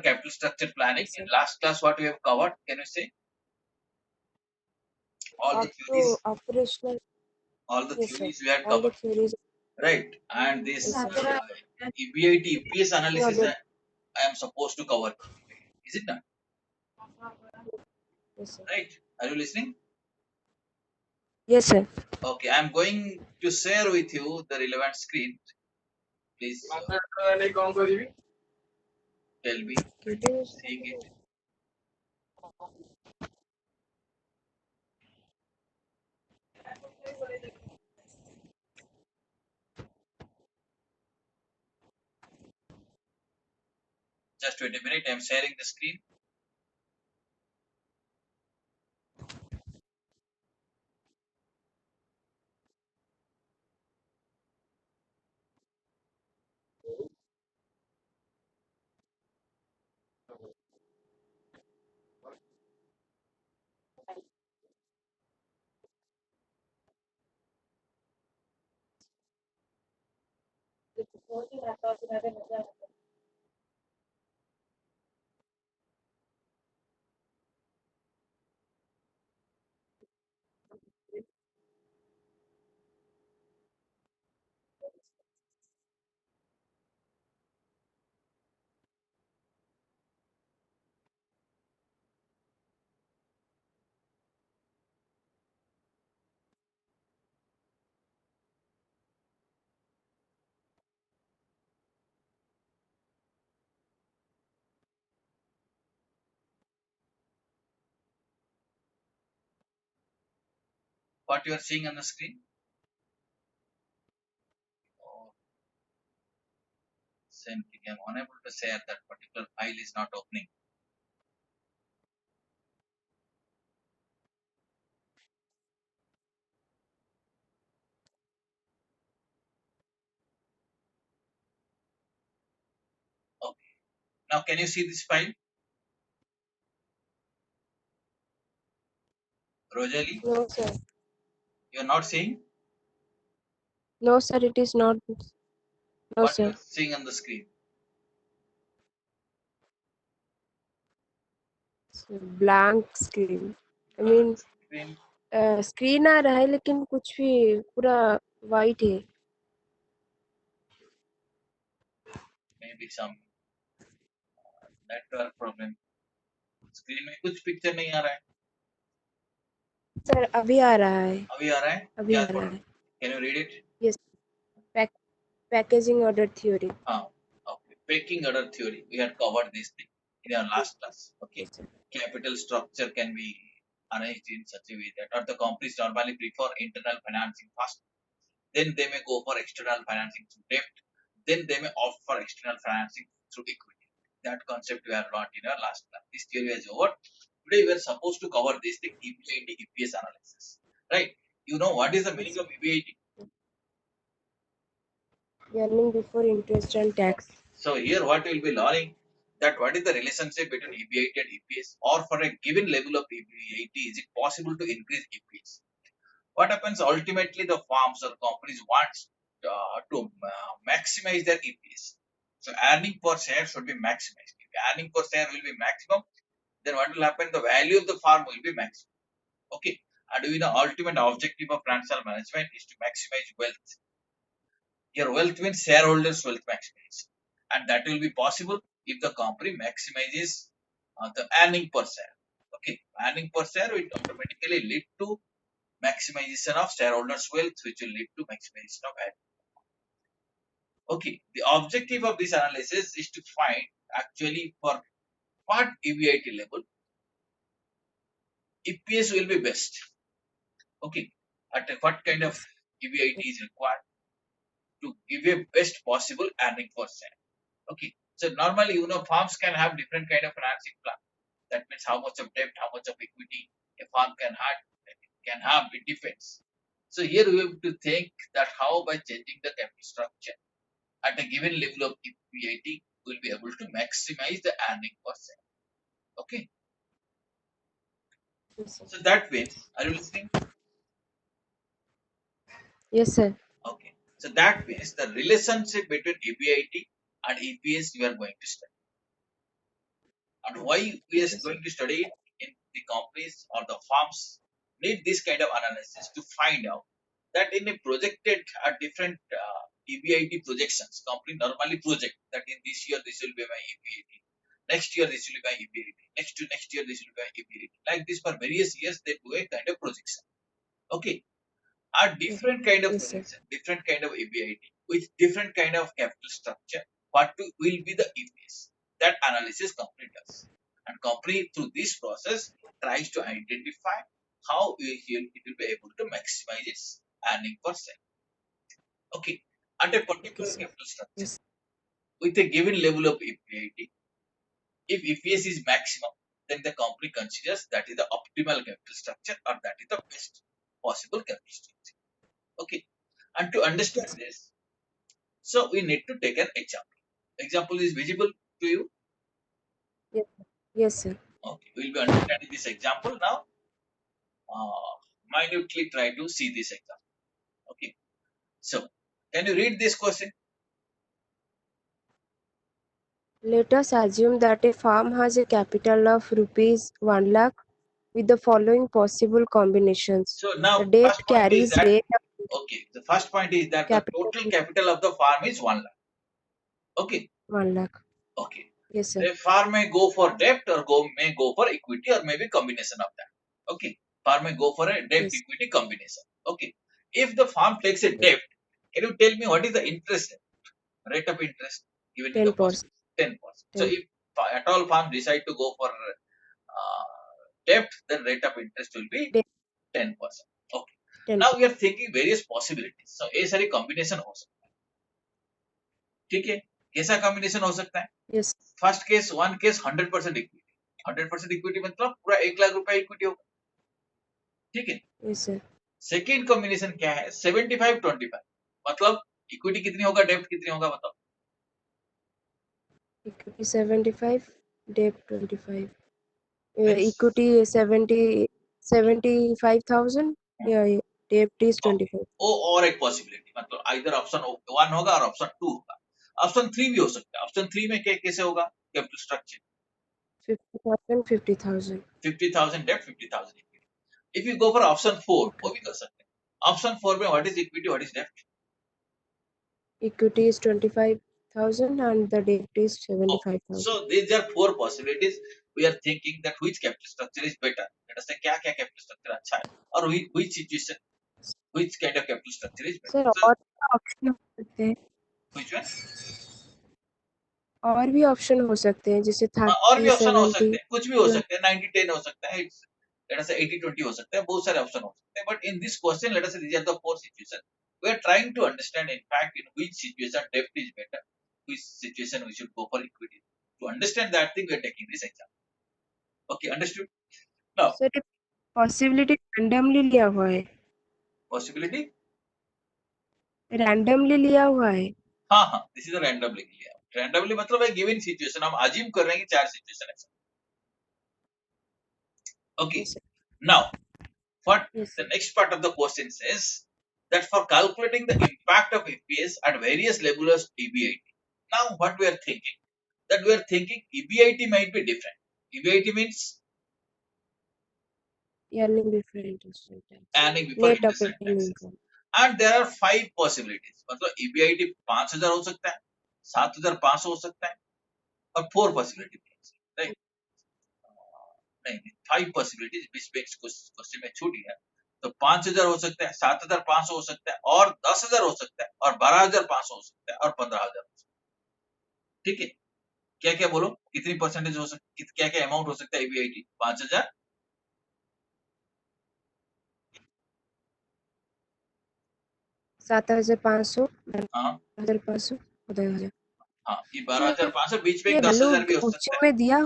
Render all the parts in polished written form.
capital structure planning. Yes, In sir. last class, what we have covered? Can you say all the Up to theories? operational. All the Yes, sir. theories we had All the covered, theories. right? And Yes, this sir. EBIT, EPS In analysis, order. I am supposed to cover. Is it not? Yes, sir. Right? Are you listening? Yes, sir. Okay, I am going to share with you the relevant screen. Please tell me when you are It seeing it. Just wait a minute. I am sharing the screen. What you are seeing on the screen? Oh, same thing. I am unable to share that particular file is not opening. Okay. Now, can you see this file, Rosalie? No, sir. You are not seeing No, sir. It is not. No, what you sir. are seeing on the screen. Blank screen I Blank mean screen. Screen आ रहा है लेकिन कुछ भी पूरा white है. Maybe some network problem. Screen में कुछ पिक्चर नहीं आ रहा है. सर अभी आ रहा है. अभी आ रहा है. अभी क्या आ रहा पढ़? है. Can you read it? Yes. Packaging order theory. हाँ. Okay. Pecking order theory. We had covered this thing in our last class. Okay. Yes sir. Capital structure can be arranged in such a way that, or the companies normally prefer internal financing first. Then they may go for external financing through debt. Then they may opt for external financing through equity. That concept we have learned in our last class. This theory is over. Today we are supposed to cover this thing, EBIT, EPS analysis. Right? You know what is the meaning of EBIT? Earning before interest and tax. Okay. So here what we will be learning, that what is the relationship between EBIT and EPS, or for a given level of EBIT, is it possible to increase EPS? What happens ultimately, the firms or companies want to maximize their EPS. So earning per share should be maximized. If earning per share will be maximum, then what will happen? The value of the farm will be maximum. Okay. And we know ultimate objective of financial management is to maximize wealth. Your wealth means shareholders' wealth maximization, and that will be possible if the company maximizes the earning per share. Okay, earning per share will automatically lead to maximization of shareholders' wealth, which will lead to maximization of earning. Okay, the objective of this analysis is to find actually for what EBIT level EPS will be best. Okay, at what kind of EBIT is required to give a best possible earning per share. Okay. So normally, farms can have different kind of financing plan. That means how much of debt, how much of equity a farm can have. It depends. So here we have to think that how by changing the capital structure at a given level of EBIT, we'll be able to maximize the earning per share. Okay. So that means, are you listening? Yes sir. Okay. So that means the relationship between EBIT and EPS we are going to study. And why we are Yes, sir. going to study it in the companies or the firms need this kind of analysis to find out that in a projected different EBIT projections, company normally project that in this year this will be my EBIT, next year this will be my EBIT, next year this will be my EBIT. Like this for various years they do a kind of projection. Okay, are Yes, different kind of yes, sir. projection, different kind of EBIT with different kind of capital structure. Will be the EPS? That analysis company does, and company through this process tries to identify how it will be able to maximize its earning per se. Okay, at a Okay, particular sir. capital structure Yes, with a given level of EBIT, if EPS is maximum, then the company considers that is the optimal capital structure or that is the best possible capital structure. Okay, and to understand yes, this, so we need to take an example. Example is visible to you. yes, yes, sir. Okay, we'll be understanding this example now. Minutely try to see this example. Okay, so can you read this question? Let us assume that a farm has a capital of rupees 1 lakh with the following possible combinations. So The now, debt first point is carries that rate of okay, the first point is that the capital total capital of the farm is 1 lakh. Okay, 1 lakh. okay. Yes, sir. The farm may go for debt or may go for equity or maybe combination of that. Okay, farm may go for a debt Yes, equity combination. Okay, if the farm takes a yes. debt, can you tell me what is the interest rate of interest given in the question? 10%. 10%. So 10. if at all farm decide to go for debt, then rate of interest will be Debt 10%. Okay. 10. Now we are thinking various possibilities. So ये सारी combination हो सकता है. ठीक है? कैसा combination हो सकता है? Yes, first case one case 100% equity. 100% equity मतलब पूरा 1 लाख रुपया इक्विटी होगा. ठीक है? yes, sir. सेकेंड कॉम्बिनेशन क्या है? 75-25 मतलब इक्विटी कितनी होगा, डेब्ट कितनी होगा बताओ. Equity 75, debt 25. Means Equity 75,000. Yeah, yeah. Debt is okay, 25. वो और एक पॉसिबिलिटी मतलब आइदर ऑप्शन वन होगा और ऑप्शन टू होगा. ऑप्शन थ्री भी हो सकता है. ऑप्शन थ्री में कैसे होगा कैपिटल स्ट्रक्चर? 50,000, 50,000. 50,000 डेब्ट, 50,000 equity. If you go for option four, Okay. वो भी कर सकते हैं. ऑप्शन फोर में what is equity, what is डेब्ट? Equity is 25,000 and the debt is Okay, 75,000. so these are four possibilities. We are thinking that which capital structure is better. Let us say क्या क्या capital structure अच्छा है और which situation, which kind of capital structure is better. Sir So और भी option हो सकते हैं, which one? और भी ऑप्शन हो सकते हैं जैसे और भी 30, ऑप्शन हो 70. सकते हैं, कुछ भी हो सकते हैं, 90-10 हो सकता है, let us say 80-20 हो सकता है, बहुत सारे ऑप्शन हो सकते हैं. But in this question, let us say these are the four situations. We are trying to understand, in fact, in which situation debt is better, which situation we should go for equity. To understand that thing, we are taking this example. Okay, understood? Now, sir ये possibility randomly लिया हुआ है, possibility. Randomly लिया हुआ है. हाँ हाँ, this is randomly लिया. रैंडमली मतलब एक गिवन सिचुएशन हम अज्यूम कर रहे हैं कि चार सिचुएशन है. Okay, Yes, sir. Now what Yes, the sir. next part of the question says that for calculating the impact of EPS at various levels of EBIT. Now what we are thinking, that we are thinking EBIT might be different. EBIT means Earning before interest and tax. earning before Net interest and operating taxes. income. And there are five possibilities. मतलब EBIT 5,000 हो सकता है, 7,500 हो सकता है और four possibility, right? नहीं, five possibilities बीच question में छूट गया. तो 5,000 हो सकता है, 7,500 हो सकता है और 10,000 हो सकता है और 12,500 हो सकता है और 15,000 हो सकता है. ठीक है, क्या क्या बोलो, कितनी परसेंटेज हो सकती, क्या क्या अमाउंट हो सकता है EBIT? 5,000, 7,500, हाँ 12,500, 15,000. हाँ, ये ये 12,500, बीच में ये एक वैल्यू 10,000 भी हो सकता क्वेश्चन है. में दिया,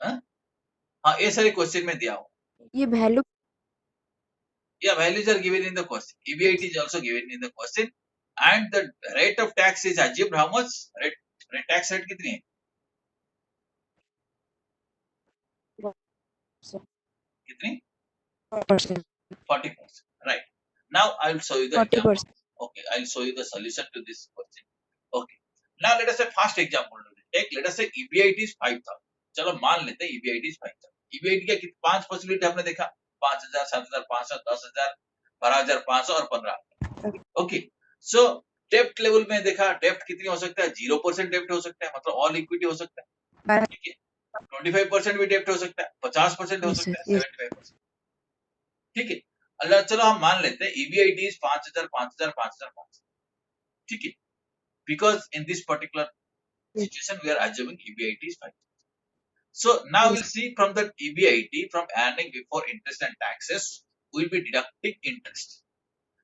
हाँ हाँ, ये सारे क्वेश्चन में दिया हो. ये value Yeah, values are given in the question. EBIT is also given in the question, and the rate of tax is assumed how much? Tax rate कितनी है? कितनी? 40%. Right. Now I will show you the example. 40%. Okay, I will show you the solution to this question. Okay. Now let us say first example. Take let us say EBIT is 5,000. चलो मान लेते हैं EBIT is 5,000. EBIT के 5 facility हमने देखा, 5,000, 7,500, 10,000, 12,500 और 15,000. Okay, सो डेप्ट level में देखा, डेप्ट कितनी हो सकता है? 0% डेप्ट हो सकता है, मतलब ऑल इक्विटी हो सकता है. ठीक है, 25% भी डेप्ट हो सकता है, 50% हो Yes, सकता है, yes. 75%. ठीक है, अल्लाह चलो हम मान लेते हैं EBIT is 5,000, 5,000, 5,000, 5,000. ठीक है, because in this particular situation we are assuming EBIT is 5,000. So now Yes. we'll see from the EBIT, from earning before interest and taxes, we'll be deducting interest.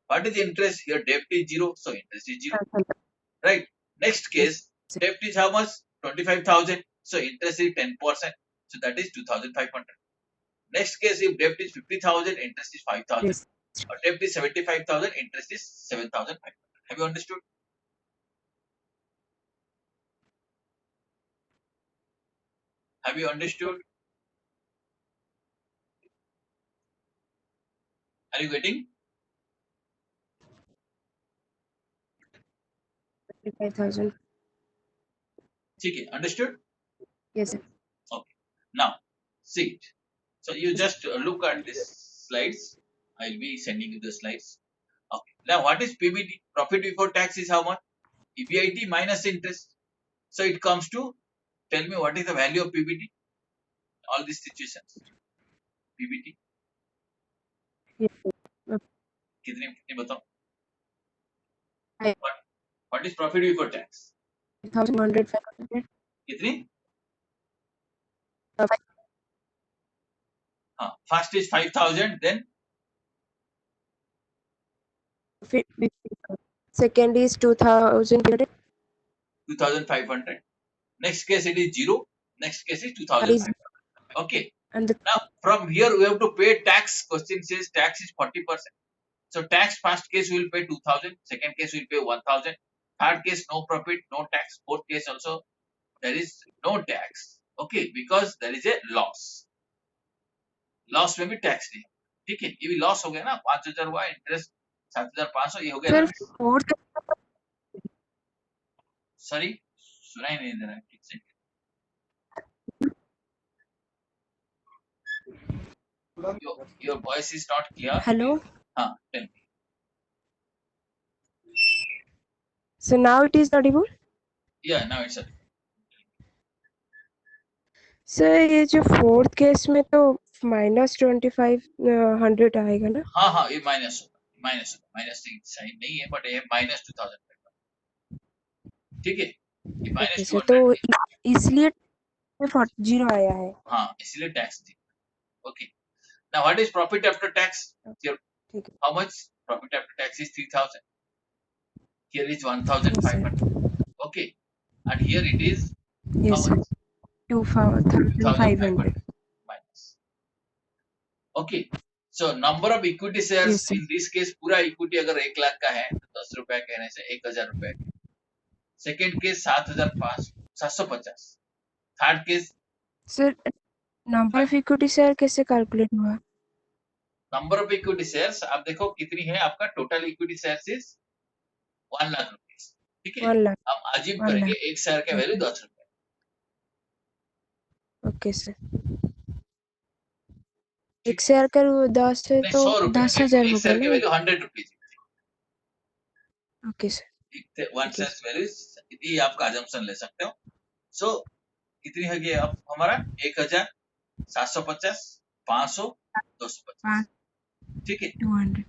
What is interest? Here debt is 0, so interest is 0. Right? Next case, debt is how much? 25,000, so interest is 10%, so that is 2,500. Next case, if debt is 50,000, interest is 5,000. Yes. Or debt is 75,000, interest is 7,500. Have you understood? Have you understood? Are you getting? 25,000. ठीक है, understood? Yes, sir. Okay. Now, see it. So you just look at this slides. I'll be sending you the slides. Okay. Now, what is PBT? Profit before tax is how much? EBIT minus interest. So it comes to, tell me what is the value of PBT? All these situations. PBT. Yes. कितनी कितनी बताओ? Hi. What is profit before tax? 1,100, 500. कितनी? Uh, First is 5,000, then fi- Second is 2,000. 2,500. Next case it is 0. Next case is 2,500. Okay. And the Now from here we have to pay tax. Question says tax is 40%. So tax first case we will pay 2,000. Second case we will pay 1,000. Third case no profit, no tax. Fourth case also there is no tax. Okay, because there is a loss. Loss में भी tax नहीं. ठीक है, ये भी loss हो गया ना, 5,000 हुआ, interest 7,500, ये हो गया sir, ना. fourth Sorry, सुनाई नहीं दे रहा है ठीक से. Your voice is not clear. hello. हाँ, tell me. So now it is audible. Yeah, now it's a. Sir ये जो फोर्थ केस में तो -2,500 आएगा ना? हाँ, ये माइनस होगा, माइनस साइन नहीं है, बट ये माइनस 2,000. ठीक है, ये ओके माइनस सर, 200 तो इसलिए 0 आया है. हाँ, इसलिए tax the. Okay, now what is profit after tax? ठीक है. How much profit after tax is 3,000. Here is 1,500. Okay, and here it is how Yes, much? 2,500. Minus. Okay, so number of equity shares. Yes, sir. In this case पूरा equity अगर 1 लाख का है तो 10 रुपए कहने से 1,000 रुपए. Second case 7,750. Third case sir number of equity share कैसे कैलकुलेट हुआ? नंबर ऑफ इक्विटी शेयर्स आप देखो कितनी है, आपका total equity shares is 1 lakh rupees. ठीक है, 1 लाख. हम अजीब 1 करेंगे लाख. एक शेयर का वैल्यू 10 रुपए. Okay sir. एक शेयर का 10 है नहीं, तो 100 रुपए. 10,000 एक होगा शेयर की ना? Value 100 rupees. Okay sir. One share value ये आपका अजम्पशन ले सकते हो. सो कितनी है ये अब हमारा 1,750, 500, 250. ठीक है, 200.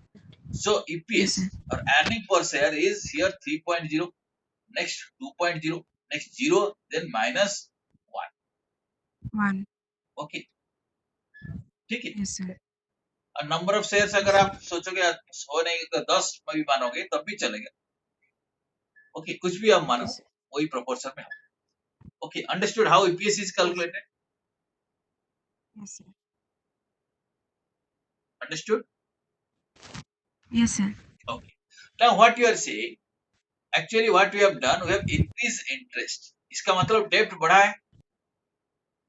सो EPS Yes, और अर्निंग पर share is here 3.0, next 2.0, next 0, then minus 1. Okay. ठीक है, Yes, sir. और नंबर ऑफ शेयर्स अगर आप सोचोगे 100 नहीं तो 10 में भी मानोगे तब भी चलेगा. ओके, कुछ भी आप मानो Yes, sir. वही प्रोपोर्शन में. Okay, understood how EPS is calculated? Yes, sir. Understood? Yes, sir. Okay. Now what you are saying, actually what we have done, we have increased interest. इसका मतलब डेप्ट बढ़ा है.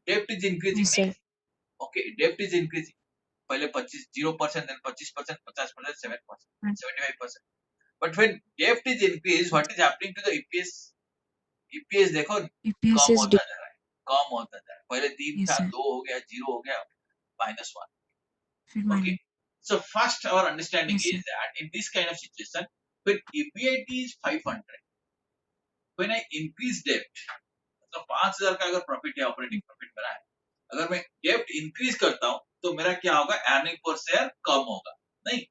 डेप्ट is increasing. Yes, sir. Okay, dept is increasing. पहले 0%, then 25%, 50%, 7%, 75%. But when debt is increased, what is happening to the EPS? EPS देखो EPS come is होता जा रहा है. कम होता है। पहले 3 yes था, sir, 2 हो गया, 0 हो गया, -1. फिर Okay. minus, So first our understanding yes sir, is that in this kind of situation, when EBIT is 500, when I increase debt, मतलब 5,000 का अगर प्रॉफिट या ऑपरेटिंग प्रॉफिट मेरा है, अगर मैं डेप्ट इंक्रीज करता हूँ तो मेरा क्या होगा, अर्निंग पर शेयर कम होगा, नहीं?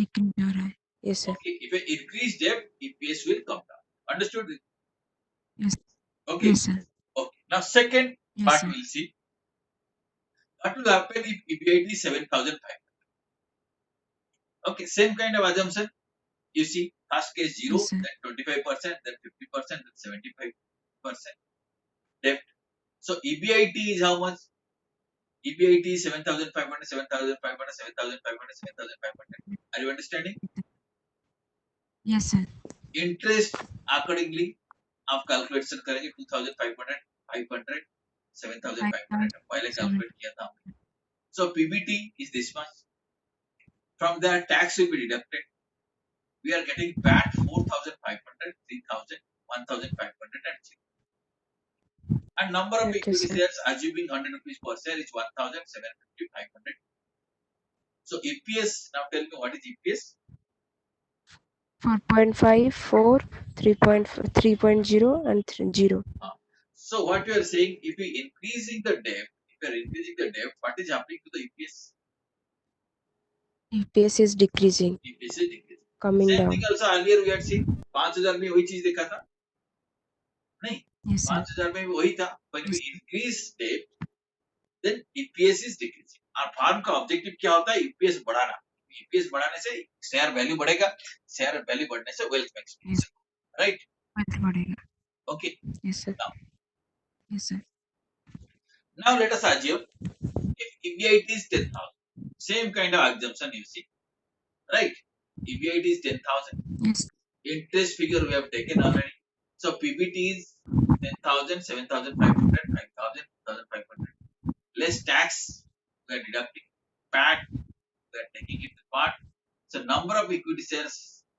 decrease हो रहा है, yes sir, Okay, if I increase debt, EPS will come down. Understood? yes, Okay. yes sir, Okay. Now second yes part sir, we'll see. What will happen if EBIT is 7,500? Okay, same kind of assumption. You see, first case 0, yes sir, then 25%, then 50%, then 75% debt. So EBIT is how much? EBIT is 7,500, 7,500, 7,500, 7,500. Are you understanding? yes sir, Interest accordingly आप calculation करेंगे 2,500, 500, 7,500 पहले 5,007, calculate किया था हमने. So PBT is this much. From there tax will be deducted. We are getting PAT 4,500, 3,000, 1,500 and 3. And number of okay equity sir, shares assuming 100 rupees per share is 1,750, 500. So EPS, now tell me what is EPS? 4.5, 4, 3.0 and 0. So what you are saying, if we increasing the debt, what is happening to the EPS? EPS is decreasing, EPS is decreasing. coming Same thing down, also earlier we had seen. 5,000 में वही चीज देखा था, नहीं? yes sir, 5,000 में भी वही था. When we yes, increase debt, then EPS is decreasing. और फार्म का ऑब्जेक्टिव क्या होता है? EPS बढ़ाना. EPS बढ़ाने से शेयर वैल्यू बढ़ेगा, शेयर वैल्यू बढ़ने से वेल्थ में yes, एक्सपेंशन, राइट? wealth बढ़ेगा, Okay. yes sir, Now, yes sir, now let us assume if EBIT is 10,000. Same kind of assumption you see, right? EBIT is 10,000. yes, Interest figure we have taken already. So PBT is 10,000, 7,500, 5,000, 2,500. Less tax we are deducting. PAT we are taking it apart. So number of equity shares,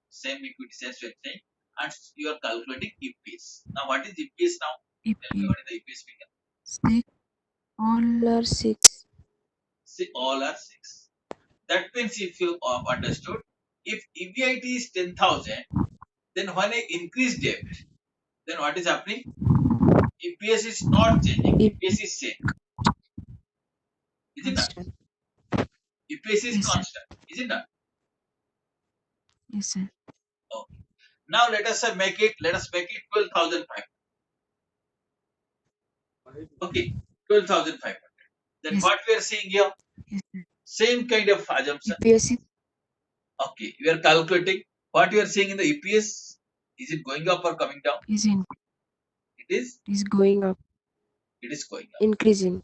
same equity shares we are saying, and you are calculating EPS. Now what is EPS now? Tell me EPS, what is the EPS figure? 6, all are 6, See, all are 6. That means if you understood, if EBIT is 10,000, then when I increase debt, then what is happening? EPS is not changing. EP EPS is same. Is it not? constant, EPS is yes sir, constant. Is it not? yes sir, Okay. Now let us make it 12,500. Okay, 12,500. Then yes, what we are seeing here? yes sir, Same kind of assumption. EPS Okay, we are calculating what you are seeing in the EPS. Is it going up or coming down? is It is going up, is going up. increasing,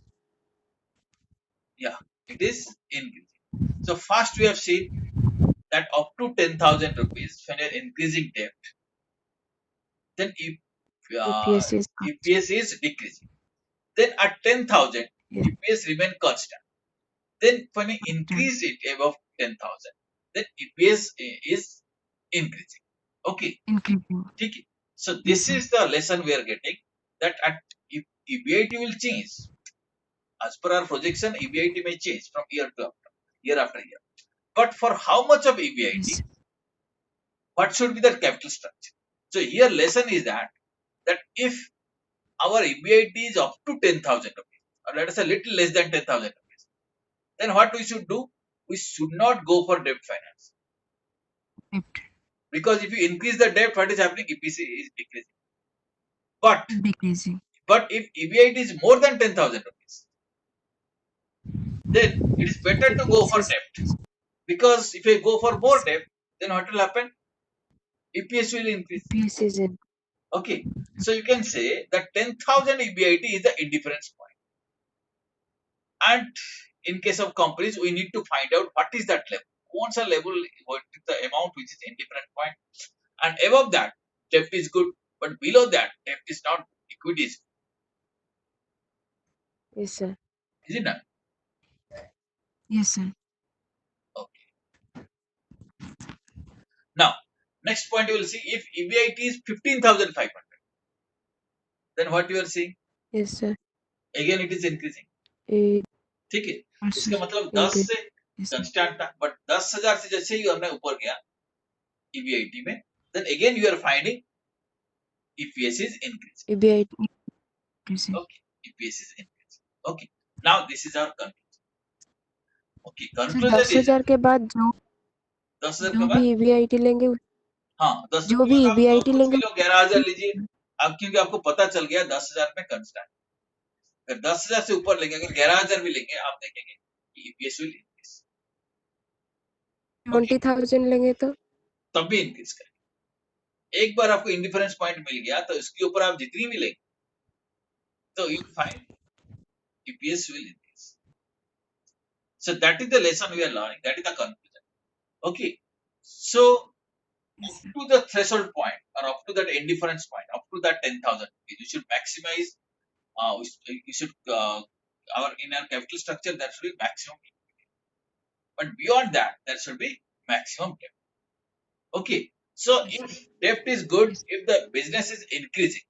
Yeah, it is increasing. So first we have seen that up to 10,000 rupees when you are increasing debt, then EPS is EPS is decreasing. Then at 10,000, yes, EPS remain constant. Then when we constant, increase it above 10,000, then EPS is increasing. Okay, increasing, ठीक है. So yes this sir, is the lesson we are getting, that at EBIT will change. As per our projection, EBIT may change from year after year. But for how much of EBIT, yes, what should be the capital structure? So here lesson is that if our EBIT is up to 10,000 rupees, or let us say little less than 10,000 rupees, then what we should do? We should not go for debt finance. debt Because if you increase the debt, what is happening? EPC is decreasing. But decreasing, if EBIT is more than 10,000 rupees, then it is better to go EPS for is debt. Because if you go for more yes, debt, then what will happen? EPS will increase. EPS is in, Okay. So you can say that 10,000 EBIT is the indifference point. And in case of companies, we need to find out what is that level. What's a level, what is the amount which is indifferent point. And above that, debt is good. But below that, debt is not, equity is, yes sir, is it not? yes sir, Okay. Now, next point you will see, if EBIT is 15,500, then what you are seeing? Yes, sir. Again it is increasing. It ठीक है, also इसका मतलब 10 increase. से Yes, sir. Constant था, but 10,000 से जैसे ही हमने ऊपर गया EBIT में, then again you are finding EPS is increasing. EBIT increasing. Okay, EPS is increasing. Okay, now this is our conclusion. Okay, sir conclusion is 10,000 के बाद 10,000 के जो भी बाद, EBIT लेंगे, हाँ 10,000 जो के भी बाद आप EBIT कुछ भी लेंगे लो 11,000 लीजिए, अब क्योंकि आपको पता चल गया 10,000 में कंस्टेंट, अगर 10,000 से ऊपर लेंगे, अगर 11,000 भी लेंगे, आप देखेंगे कि EPS will increase. Okay, 20,000 लेंगे तो तब भी इंक्रीज करें। एक बार आपको इंडिफरेंस पॉइंट मिल गया तो इसके ऊपर आप जितनी भी लेंगे तो you find EPS will increase. So that is the lesson we are learning. That is the conclusion. Okay. So up to the threshold point or up to that indifference point, up to that 10,000, you should maximize. You should in our capital structure there should be maximum, but beyond that there should be maximum debt. Okay. So if debt is good, if the business is increasing,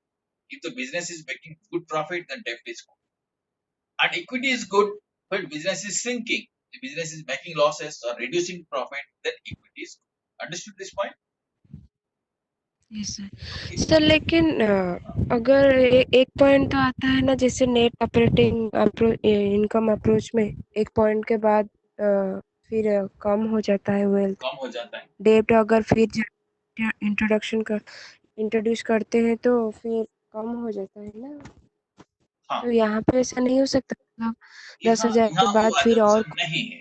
if the business is making good profit, then debt is good. And equity is good, but business is shrinking, the business is making losses or reducing profit, then equity is good. Understood this point? Yes sir. Okay. Sir लेकिन अगर एक point तो आता है ना, जैसे net operating income approach में एक पॉइंट के बाद फिर कम हो जाता है वेल्थ, कम हो जाता है, डेब्ट अगर फिर इंट्रोड्यूस करते हैं तो फिर कम हो जाता है ना. हाँ, तो यहाँ पे ऐसा नहीं हो सकता, मतलब यहाँ 10,000 यहाँ के वो बाद फिर और assumption नहीं है,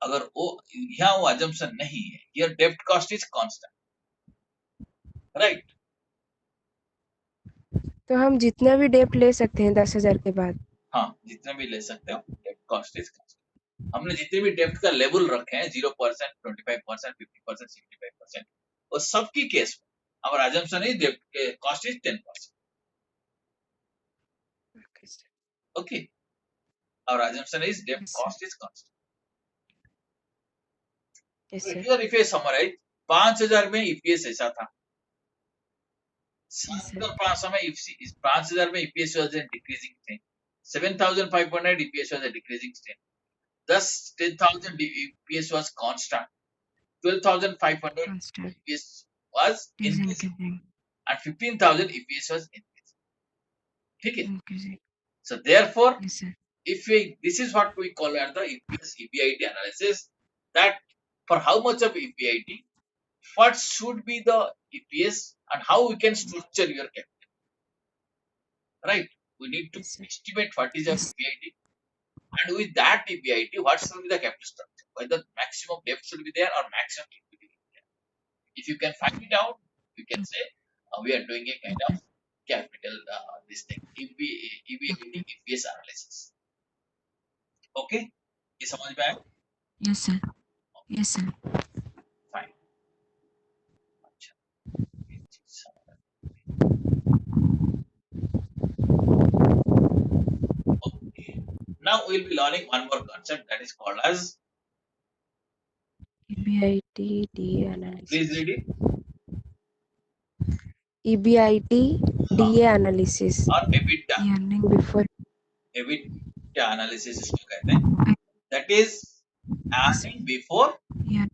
अगर वो यहाँ वो assumption नहीं है, your debt cost is constant, right? तो हम जितना भी डेब्ट ले सकते हैं 10,000 के बाद. हाँ, जितने भी ले सकते हो, debt cost is constant. हमने जितने भी डेप्ट का लेवल रखे हैं 0%, 25%, 50%, 65%, वो सबकी केस में our assumption is debt cost is 10%. Okay, our assumption is debt Yes, cost is constant. Yes, So sir. here if I summarize, 5,000 में EPS ऐसा था, 7,500 में 5,000 में EPS was a decreasing trend, 7,500 EPS was a decreasing trend, thus 10,000 EPS was constant, 12,500 Constant EPS was is increasing, increasing. and 15,000 EPS was increasing. ठीक है? Increasing. So therefore, Yes, sir. if we, this is what we call as the EPS EBIT analysis, that for how much of EBIT, what should be the EPS, and how we can structure your capital, right? We need to Yes, sir. estimate what is your Yes. EBIT, and with that EBIT, what should be the capital structure, whether maximum debt should be there or maximum equity should be there. If you can find it out, you can say we are doing a kind of capital this thing EBIT EPS analysis. Okay, ये समझ में आया? Yes, sir. Yes, sir. Fine. अच्छा, okay. Now we'll be learning one more concept that is called as, EBIT DA analysis. please read it. EBIT DA analysis. और EBITDA, Earning before. EBITDA analysis इसको कहते हैं. That is earning before Yeah.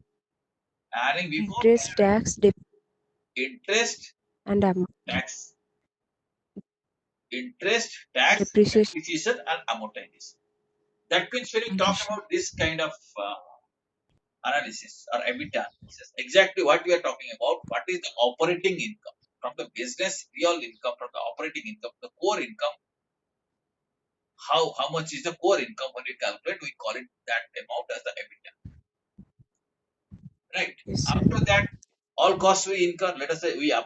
capital, Interest, tax, interest, and tax, interest, tax, depreciation. depreciation, and amortization. That means when you talk about this kind of analysis or EBITDA analysis, exactly what we are talking about, what is the operating income from the business, real income from the operating income, the core income, how much is the core income when we calculate, we call it that amount as the EBITDA, right? Yes, sir. After that, all costs we incur, let us say we are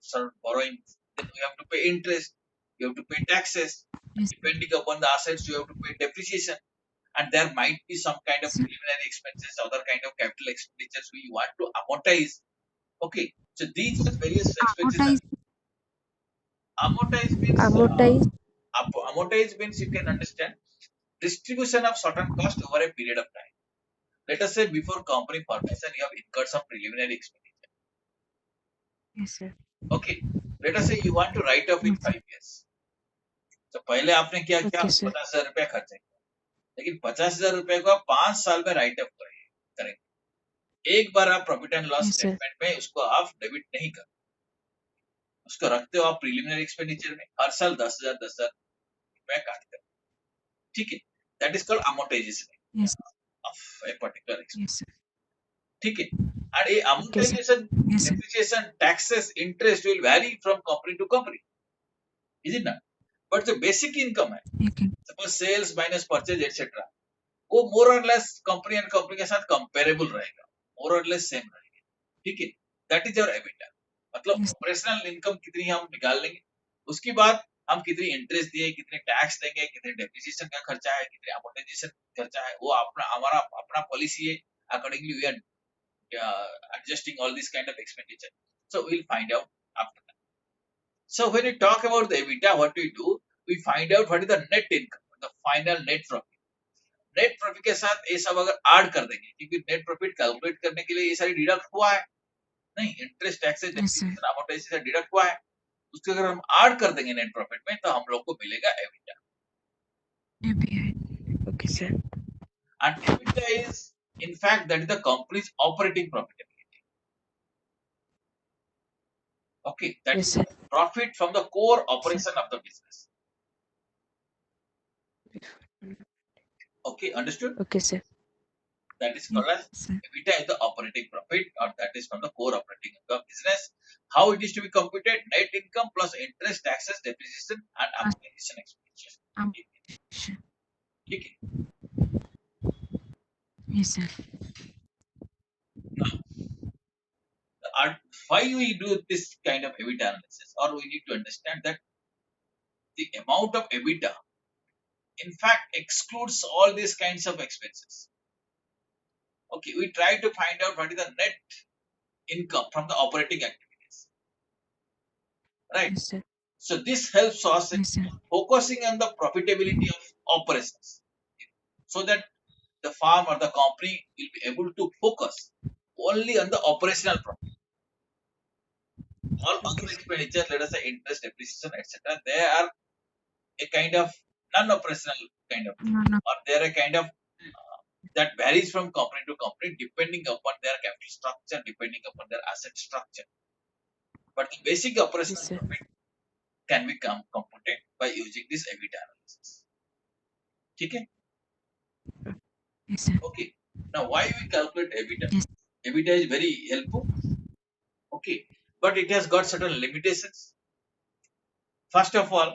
some borrowing, then we have to pay interest, you have to pay taxes, Yes. depending upon the assets you have to pay depreciation, and there might be some kind of Sir. preliminary expenses, other kind of capital expenditures we want to amortize. Okay, so these are various expenses. Amortize. Amortize means Amortize. amortize means you can understand distribution of certain cost over a period of time. Let us say before company formation you have incurred some preliminary expenditure. Yes, sir. Okay, let us say you want to write off in Yes, sir. 5 years. तो पहले आपने क्या किया, okay sir 50,000 रुपया खर्चा किया, लेकिन 50,000 रुपए को आप 5 साल में राइट अप करेंगे। एक बार आप profit and loss yes sir statement में उसको आप डेबिट नहीं कर, उसको रखते हो आप प्रिलिमिनरी एक्सपेंडिचर में, हर साल 10,000 रुपया काटते हो, ठीक है। That is called amortisation yes of a particular expense, yes sir ठीक है। एंड ये okay sir amortization, yes sir depreciation, taxes, interest will vary from company to company, is it not? But the basic income है, okay suppose sales minus purchase etc, वो मोर और less company and company के साथ comparable रहेगा, मोर और less same रहेगा, ठीक है। दैट इज योर एबिटा, मतलब यस ऑपरेशनल इनकम कितनी हम निकाल लेंगे, उसके बाद हम कितनी इंटरेस्ट दिए, कितने टैक्स देंगे, कितने डेप्रिसिएशन का खर्चा है, कितने अमोर्टाइजेशन खर्चा है, वो अपना हमारा अपना पॉलिसी है, accordingly we are adjusting all these kind of expenditure. So we'll find out after that. So when we talk about the EBITDA, what we do, we find out what is the net income, the final net profit. Net profit के साथ ये सब अगर add कर देंगे, क्योंकि net profit calculate करने के लिए ये सारी डिडक्ट हुआ है, नहीं interest taxes yes sir depreciation amortisation deduct हुआ है, उसको अगर हम ऐड कर देंगे नेट प्रॉफिट में, तो हम लोग को मिलेगा एबिटा, एपीआई ओके ठीक है। Sir and EBITDA is in fact that is the company's operating profitability, okay, that yes is sir profit from the core sir operation of the business, okay, understood? Okay sir That is called as yes sir EBITDA is the operating profit, or that is from the core operating income business. How it is to be computed? Net income plus interest, taxes, depreciation and amortization expenditure. ठीक है। Yes sir Now, why we do this kind of EBITDA analysis, or we need to understand that the amount of EBITDA in fact excludes all these kinds of expenses. Okay, we try to find out what is the net income from the operating activities, right? Yes sir So this helps us in yes sir focusing on the profitability of operations, so that the farm or the company will be able to focus only on the operational profit. All okay other sir expenditures, let us say interest, depreciation, etc., they are a kind of non-operational kind of thing, no no or they are a kind of that varies from company to company depending upon their capital structure, depending upon their asset structure. But the basic yes operational sir profit can be computed by using this EBITDA analysis. ठीक है? Yes sir Okay. Now, why we calculate EBITDA? Yes EBITDA is very helpful. Okay. But it has got certain limitations. First of all,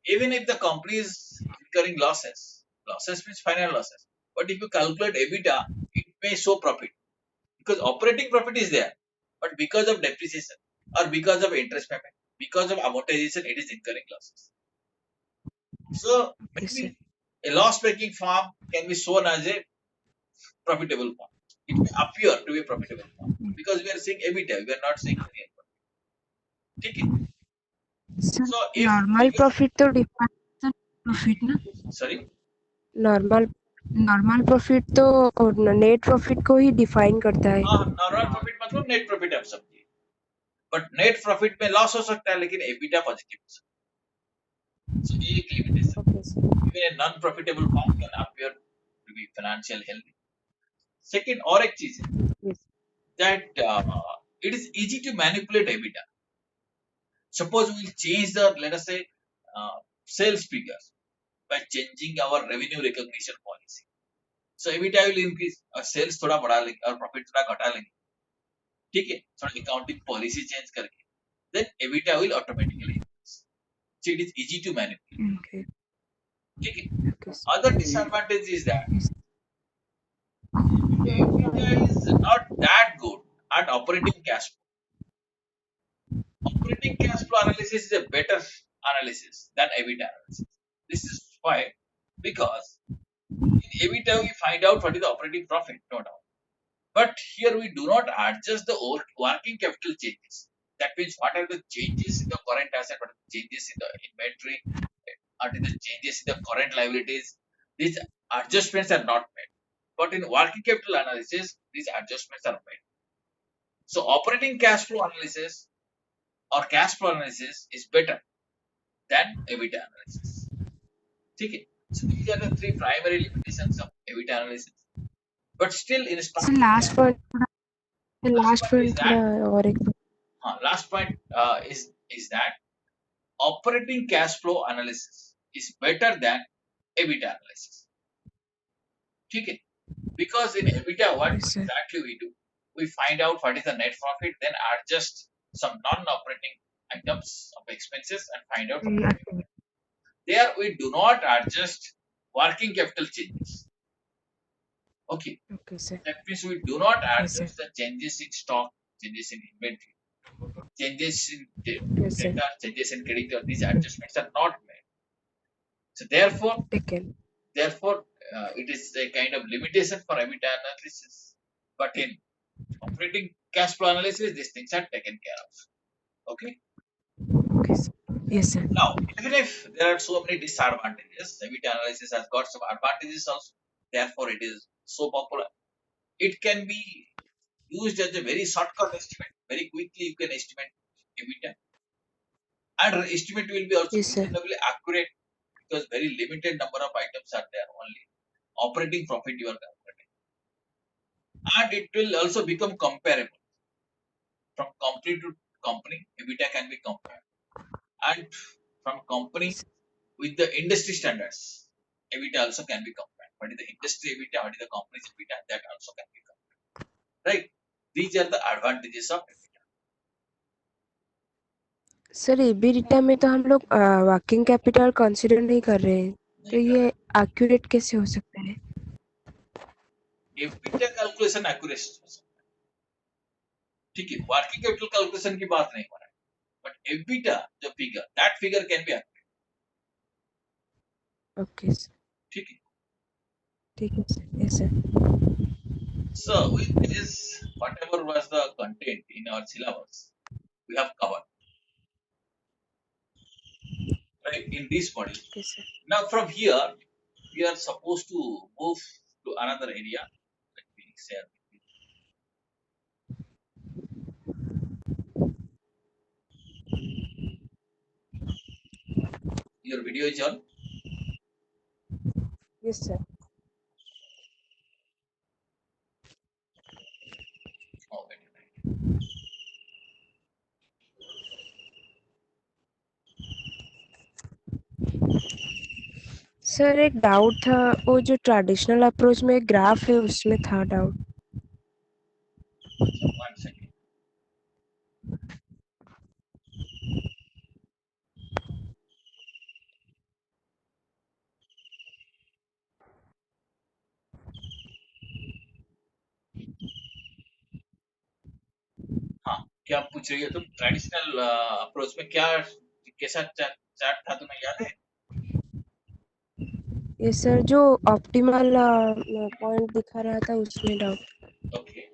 even if the company is incurring losses, losses means final losses. But if you calculate EBITDA, it may show profit, because operating profit is there. But because of depreciation, or because of interest payment, because of amortization, it is incurring losses. So okay sir maybe a loss-making farm can be shown as a profitable farm. It may appear to be a profitable farm because we are seeing EBITDA, we are not seeing the real profit. ठीक है? Sir So if normal profit तो define profit ना sorry, normal normal profit तो net profit को ही define करता है normal profit मतलब net profit आप समझिए, बट नेट प्रॉफिट में लॉस हो सकता है, लेकिन एबिटा पॉजिटिव हो सकता है। So ये एक limitation, okay sir even a non profitable farm can appear to be financial healthy. Second, और एक चीज है yes that it is easy to manipulate EBITDA. Suppose we change the, let us say, sales figures by changing our revenue recognition policy. So EBITDA will increase, और sales थोड़ा बढ़ा लेंगे और profit थोड़ा घटा लेंगे, ठीक है, थोड़ा accounting policy change करके, then EBITDA will automatically increase. So it is easy to manipulate, okay ठीक है. Okay Other sir disadvantage is that EBITDA is not that good at operating cash flow. Operating cash flow analysis is a better analysis than EBITDA analysis. This is why, because in EBITDA we find out what is the operating profit, no doubt. But here we do not adjust the working capital changes. That means what are the changes in the current asset, what are the changes in the inventory, what are the changes in the current liabilities. These adjustments are not made. But in working capital analysis, these adjustments are made. So operating cash flow analysis or cash flow analysis is better than EBITDA analysis. ठीक है. So these are the three primary limitations of EBITDA analysis. But still in sir starting, last last point is point that थोड़ा और एक last point is that operating cash flow analysis is better than EBITDA analysis. ठीक है. Because in EBITDA, what yes sir exactly we do? We find out what is the net profit, then adjust some non-operating items of expenses and find out what is the EBITDA. There we do not adjust working capital changes. Okay, okay sir that means we do not yes sir adjust the changes in stock, changes in inventory, changes in yes sir data, changes in creditor. These adjustments are not made. So taken therefore, it is a kind of limitation for EBITDA analysis. But in operating cash flow analysis, these things are taken care of. Okay. Okay sir yes sir Now, even if there are so many disadvantages, EBITDA analysis has got some advantages also. Therefore, it is so popular. It can be used as a very shortcut estimate. Very quickly, you can estimate EBITDA, and estimate will be also yes sir reasonably accurate because very limited number of items are there. Only operating profit you are calculating, and it will also become comparable from company to company. EBITDA can be compared, and from company with the industry standards, EBITDA also can be compared. What is the industry EBITDA? What is the company's EBITDA? That also can be compared. Right? These are the advantages of EBITDA. Sir EBITDA में तो हम लोग working capital consider नहीं कर रहे हैं तो नहीं कर ये रहे. एक्यूरेट कैसे हो सकता है EBITDA कैलकुलेशन एक्यूरेट हो सकता है. ठीक है. वर्किंग कैपिटल कैलकुलेशन की बात नहीं हो रहा है. बट EBITDA जो figure, that figure can be accurate. Okay sir ठीक है. ठीक है sir yes sir So with this, whatever was the content in our syllabus, we have covered, right, in this module. Okay sir Now from here, we are supposed to move to another area. Let me share with you. Your video is on. Yes sir Oh, wait a minute. Sir एक doubt था वो जो traditional approach में graph है उसमें था doubt So 1 second. हाँ, क्या पूछ रही हो तुम? ट्रेडिशनल अप्रोच में क्या कैसा चार्ट था, तुम्हें याद है? ये सर जो ऑप्टिमल पॉइंट दिखा रहा था उसमें doubt Okay.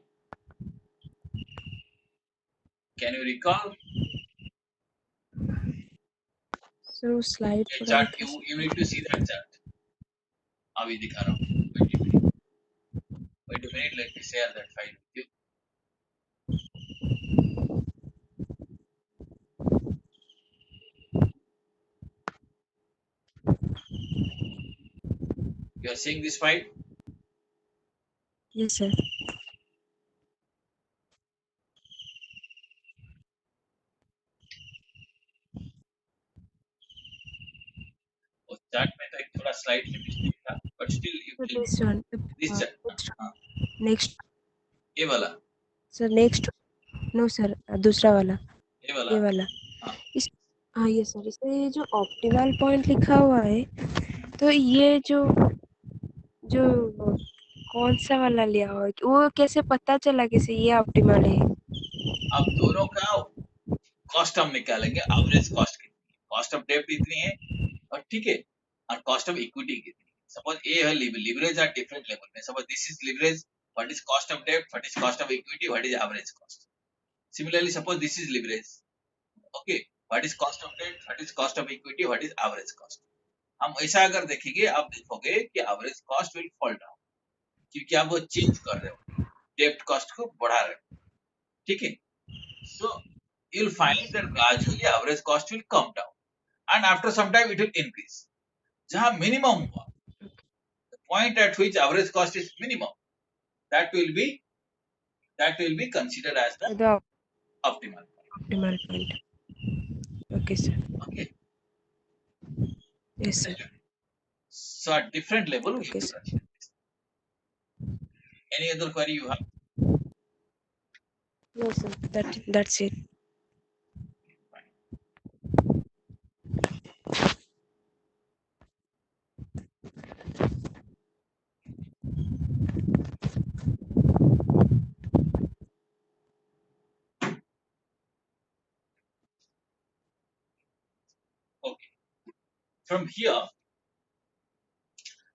Can you recall sir वो स्लाइड a थोड़ा chart? दिखा You need to see that chart. अभी दिखा रहा हूँ. Wait a minute. Wait a minute. Let me share that file with you. You are seeing this file? Yes sir उस chart में तो एक थोड़ा स्लाइटली मिस्टेक था, but still you can this one this chart. हाँ, next ये वाला, sir next no sir दूसरा वाला ये वाला. ये वाला हाँ. इस हाँ ये सर इसमें ये जो ऑप्टिमल पॉइंट लिखा हुआ है तो ये जो जो कौन सा वाला लिया हुआ है वो कैसे पता चला कि ये ऑप्टिमल है अब दोनों का कॉस्ट हम निकालेंगे. एवरेज कॉस्ट कितनी है, कॉस्ट ऑफ डेब्ट इतनी है, और ठीक है, और कॉस्ट ऑफ इक्विटी कितनी है. सपोज ए है लिवरेज आर डिफरेंट लेवल में. Suppose this is leverage, what is cost of डेब्ट, what is cost of equity, what is average cost. Similarly suppose this is leverage. Okay, what is cost of डेब्ट, what is cost of equity, what is average cost. हम ऐसा अगर देखेंगे, आप देखोगे कि average cost will fall down, क्योंकि आप वो चेंज कर रहे हो, डेब्ट कॉस्ट को बढ़ा रहे हो. ठीक है. So you'll find that gradually average cost will come down, and after some time it will increase. जहाँ minimum हुआ, the point at which average cost is minimum, that will be considered as the The optimal point. optimal point. Okay, sir. Okay. Yes, sir. So at different level we Okay, have to sir. consider this. Any other query you have? No, sir. That's it. Fine. Okay. From here,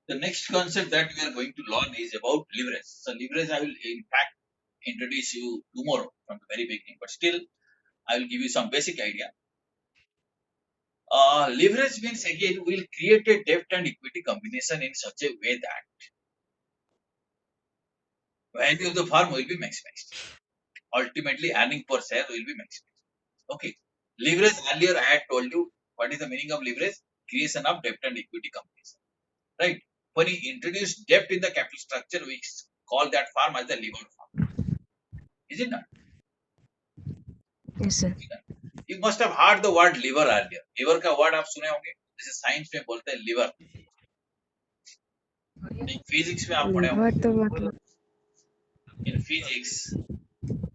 the next concept that we are going to learn is about leverage. So leverage I will in fact introduce you tomorrow from the very beginning, but still I will give you some basic idea. Leverage means again we'll create a debt and equity combination in such a way that value of the firm will be maximized. Ultimately, earning per share will be maximized. Okay. Leverage, earlier I had told you what is the meaning of leverage? Creation of debt and equity combination. Right? When you introduce debt in the capital structure, we call that firm as the levered firm. Is it not? Yes, sir. You must have heard the word lever earlier. Lever का word आप सुने होंगे. जैसे science में बोलते हैं lever. Physics में आप पढ़े Liver होंगे. तो मतलब In physics,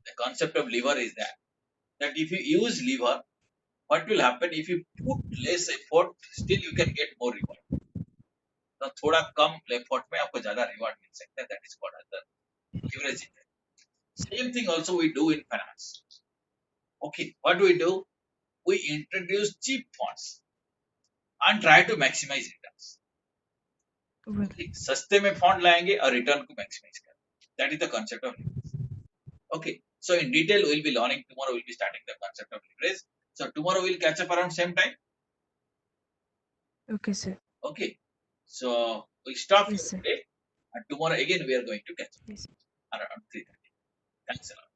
the concept of lever is that if you use lever, what will happen if you put less effort, still you can get more reward. तो थोड़ा कम एफर्ट में आपको ज्यादा रिवॉर्ड मिल सकता है. That is called as the leveraging. Same thing also we do in finance. Okay, what do? We introduce cheap funds and try to maximize returns. Okay, सस्ते में फंड लाएंगे और रिटर्न को मैक्सिमाइज करेंगे. That is the concept of leverage. Okay, so in detail we'll be learning tomorrow. We'll be starting the concept of leverage. So tomorrow we'll catch up around same time. okay, sir. Okay, so we'll stop Yes, here sir. today, and tomorrow again we are going to catch Yes. up around 3:30. Thanks a lot.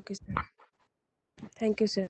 Okay, sir. Thank you, sir.